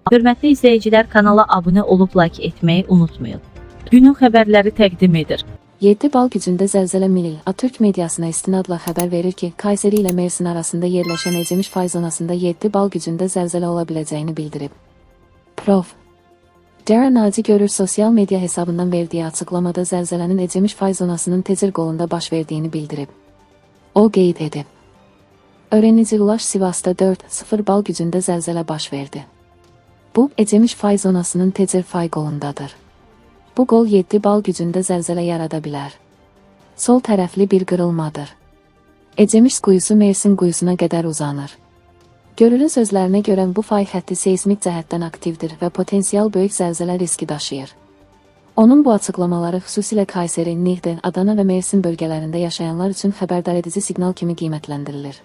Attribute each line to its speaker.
Speaker 1: Hörmətli izləyicilər, kanala abunə olub like etməyi unutmayın. Günün xəbərləri təqdim edir.
Speaker 2: 7 bal gücündə zəlzələ milli. Türk mediasına istinadla xəbər verir ki, Kayseri ilə Mersin arasında yerləşən Ecemiş fay zonasında 7 bal gücündə zəlzələ ola biləcəyini bildirib. Prof. Dərə Naci Görür sosial media hesabından verdiyi açıqlamada zəlzələnin Ecemiş fay zonasının Tecir qolunda baş verdiyini bildirib. O qeyd edib. Öğrenici Ulaş Sivas'ta 4,0 bal gücündə zəlzələ baş verdi. Bu, Ecemiş fay zonasının Tecir fay qolundadır. Bu qol 7 bal gücündə zəlzələ yarada bilər. Sol tərəfli bir qırılmadır. Ecemiş quyusu Mersin quyusuna qədər uzanır. Görürün sözlərinə görə bu fay xətti seismik cəhətdən aktivdir və potensial böyük zəlzələ riski daşıyır. Onun bu açıqlamaları xüsusilə Kayseri, Niğde, Adana və Mersin bölgələrində yaşayanlar üçün xəbərdar edici siqnal kimi qiymətləndirilir.